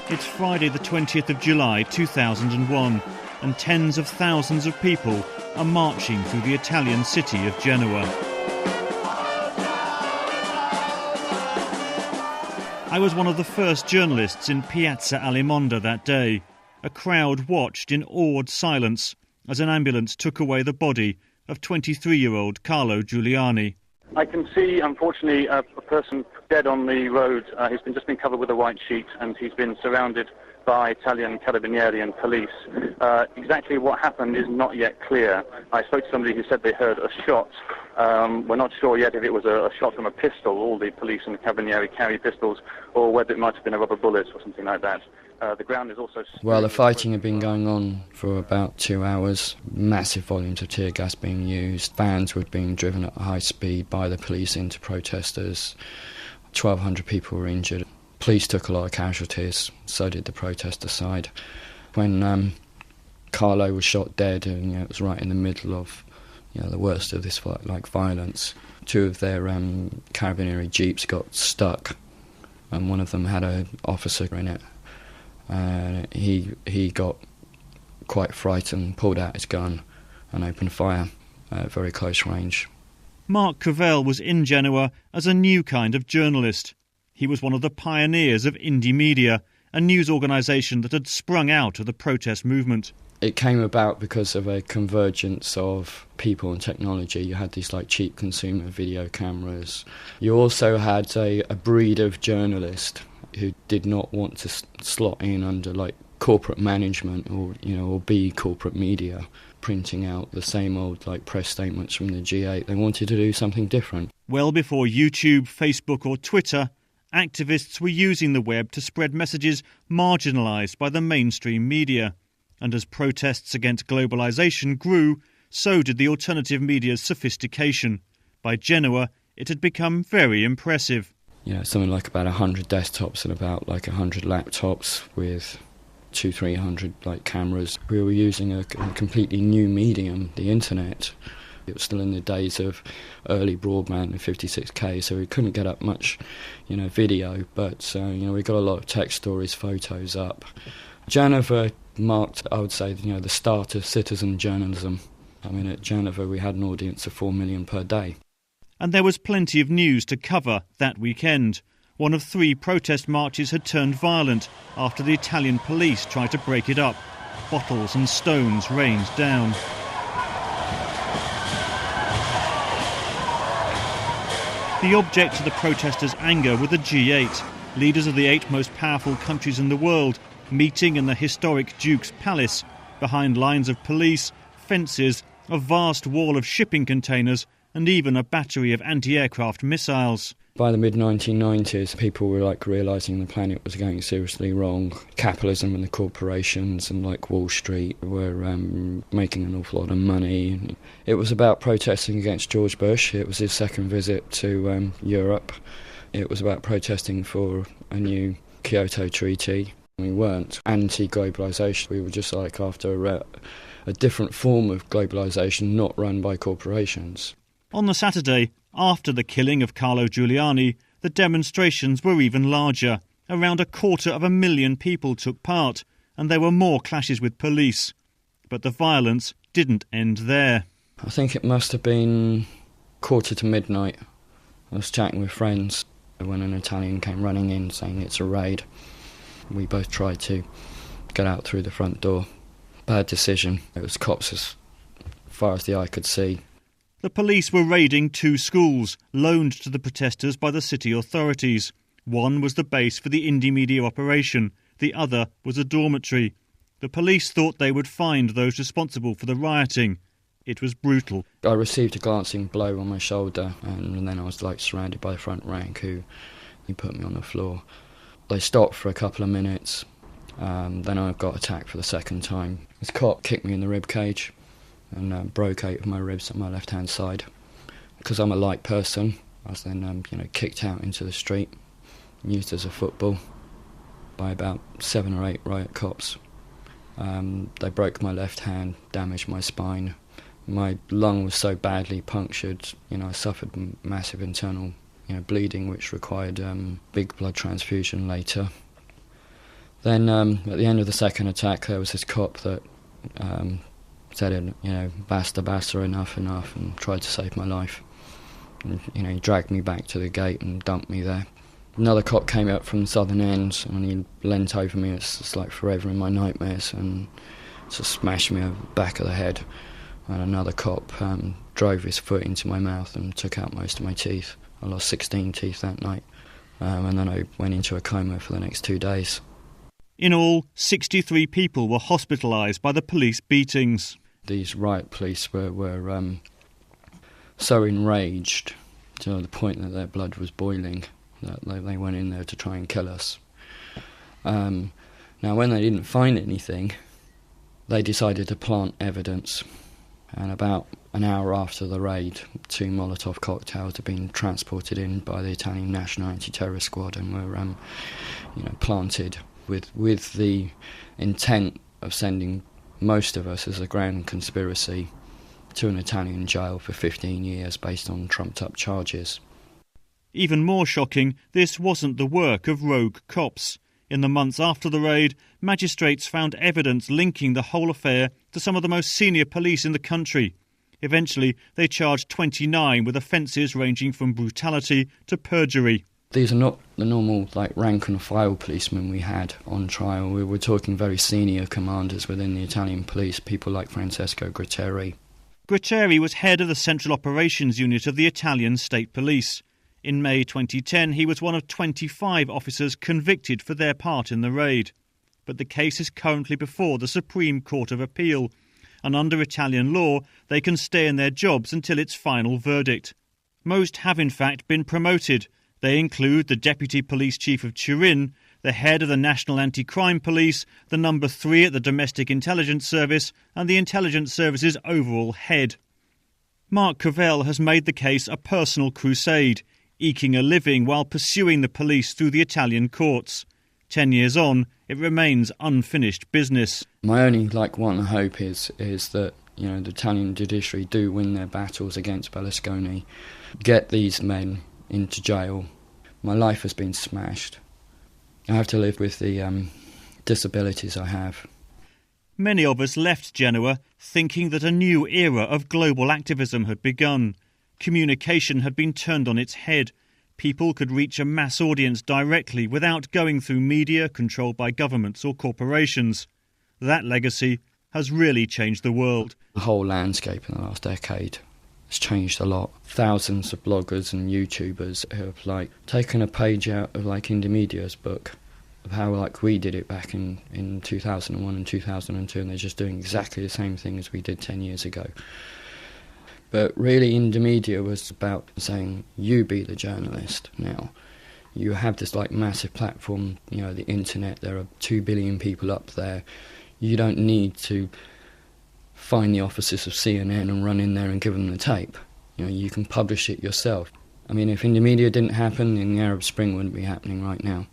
It's Friday the 20th of July 2001 and tens of thousands of people are marching through the Italian city of Genoa. I was one of the first journalists in Piazza Alimonda that day. A crowd watched in awed silence as an ambulance took away the body of 23-year-old Carlo Giuliani. I can see, unfortunately, a person dead on the road. He's just been covered with a white sheet and he's been surrounded by Italian carabinieri and police. Exactly what happened is not yet clear. I spoke to somebody who said they heard a shot. We're not sure yet if it was a shot from a pistol. All the police and the carabinieri carry pistols, or whether it might have been a rubber bullet or something like that. The ground is also... Well, the fighting had been going on for about 2 hours. Massive volumes of tear gas being used. Vans were being driven at high speed by the police into protesters. 1,200 people were injured. Police took a lot of casualties, so did the protester side. When Carlo was shot dead, and it was right in the middle of the worst of this violence, 2 of their carabinieri jeeps got stuck, and one of them had an officer in it. He got quite frightened, pulled out his gun and opened fire at very close range. Mark Cavell was in Genoa as a new kind of journalist. He was one of the pioneers of Indie Media, a news organisation that had sprung out of the protest movement. It came about because of a convergence of people and technology. You had these cheap consumer video cameras. You also had a breed of journalist who did not want to slot in under corporate management or be corporate media, printing out the same old press statements from the G8. They wanted to do something different. Well before YouTube, Facebook or Twitter, activists were using the web to spread messages marginalised by the mainstream media. And as protests against globalization grew, so did the alternative media's sophistication. By Genoa, it had become very impressive. Something like about 100 desktops and about 100 laptops with 200-300 cameras. We were using a completely new medium, the internet. It was still in the days of early broadband and 56k, so we couldn't get up much, video. But we got a lot of text stories, photos up. Genova marked, I would say, the start of citizen journalism. At Genova we had an audience of 4 million per day. And there was plenty of news to cover that weekend. One of 3 protest marches had turned violent after the Italian police tried to break it up. Bottles and stones rained down. The object of the protesters' anger were the G8, leaders of the 8 most powerful countries in the world, meeting in the historic Duke's Palace, behind lines of police, fences, a vast wall of shipping containers, and even a battery of anti-aircraft missiles. By the mid-1990s, people were realising the planet was going seriously wrong. Capitalism and the corporations and Wall Street were making an awful lot of money. It was about protesting against George Bush. It was his second visit to Europe. It was about protesting for a new Kyoto Treaty. We weren't anti-globalisation. We were just after a different form of globalisation not run by corporations. On the Saturday, after the killing of Carlo Giuliani, the demonstrations were even larger. Around 250,000 people took part, and there were more clashes with police. But the violence didn't end there. I think it must have been 1:45. I was chatting with friends when an Italian came running in saying it's a raid. We both tried to get out through the front door. Bad decision. It was cops as far as the eye could see. The police were raiding 2 schools, loaned to the protesters by the city authorities. One was the base for the Indie Media operation, the other was a dormitory. The police thought they would find those responsible for the rioting. It was brutal. I received a glancing blow on my shoulder, and then I was surrounded by the front rank who put me on the floor. They stopped for a couple of minutes, then I got attacked for the second time. This cop kicked me in the rib cage and broke 8 of my ribs on my left-hand side. Because I'm a light person, I was then kicked out into the street, used as a football by about 7 or 8 riot cops. They broke my left hand, damaged my spine. My lung was so badly punctured, I suffered massive internal bleeding, which required big blood transfusion later. Then at the end of the second attack, there was this cop that said, basta, enough, and tried to save my life. And, he dragged me back to the gate and dumped me there. Another cop came up from the southern end and he leant over me. It's like forever in my nightmares, and just smashed me over the back of the head. And another cop drove his foot into my mouth and took out most of my teeth. I lost 16 teeth that night, and then I went into a coma for the next 2 days. In all, 63 people were hospitalised by the police beatings. These riot police were so enraged to the point that their blood was boiling that they went in there to try and kill us. Now, when they didn't find anything, they decided to plant evidence. And about an hour after the raid, 2 Molotov cocktails had been transported in by the Italian National Anti-Terrorist Squad and were, planted with the intent of sending most of us as a grand conspiracy to an Italian jail for 15 years based on trumped-up charges. Even more shocking, this wasn't the work of rogue cops. In the months after the raid, magistrates found evidence linking the whole affair to some of the most senior police in the country. Eventually, they charged 29 with offences ranging from brutality to perjury. These are not the normal, rank-and-file policemen we had on trial. We were talking very senior commanders within the Italian police, people like Francesco Gratteri. Gratteri was head of the Central Operations Unit of the Italian State Police. In May 2010, he was one of 25 officers convicted for their part in the raid. But the case is currently before the Supreme Court of Appeal, and under Italian law, they can stay in their jobs until its final verdict. Most have in fact been promoted. They include the Deputy Police Chief of Turin, the head of the National Anti-Crime Police, the number 3 at the Domestic Intelligence Service, and the Intelligence Service's overall head. Mark Cavell has made the case a personal crusade, eking a living while pursuing the police through the Italian courts. 10 years on, it remains unfinished business. My only want and hope is that the Italian judiciary do win their battles against Berlusconi, get these men into jail. My life has been smashed. I have to live with the disabilities I have. Many of us left Genoa thinking that a new era of global activism had begun. Communication had been turned on its head. People could reach a mass audience directly without going through media controlled by governments or corporations. That legacy has really changed the world. The whole landscape in the last decade has changed a lot. Thousands of bloggers and YouTubers who have taken a page out of Indimedia's book of how we did it back in 2001 and 2002, and they're just doing exactly the same thing as we did 10 years ago. But really, Indomedia was about saying, you be the journalist now. You have this massive platform, the internet. There are 2 billion people up there. You don't need to find the offices of CNN and run in there and give them the tape. You can publish it yourself. I mean, if Indomedia didn't happen, then the Arab Spring wouldn't be happening right now.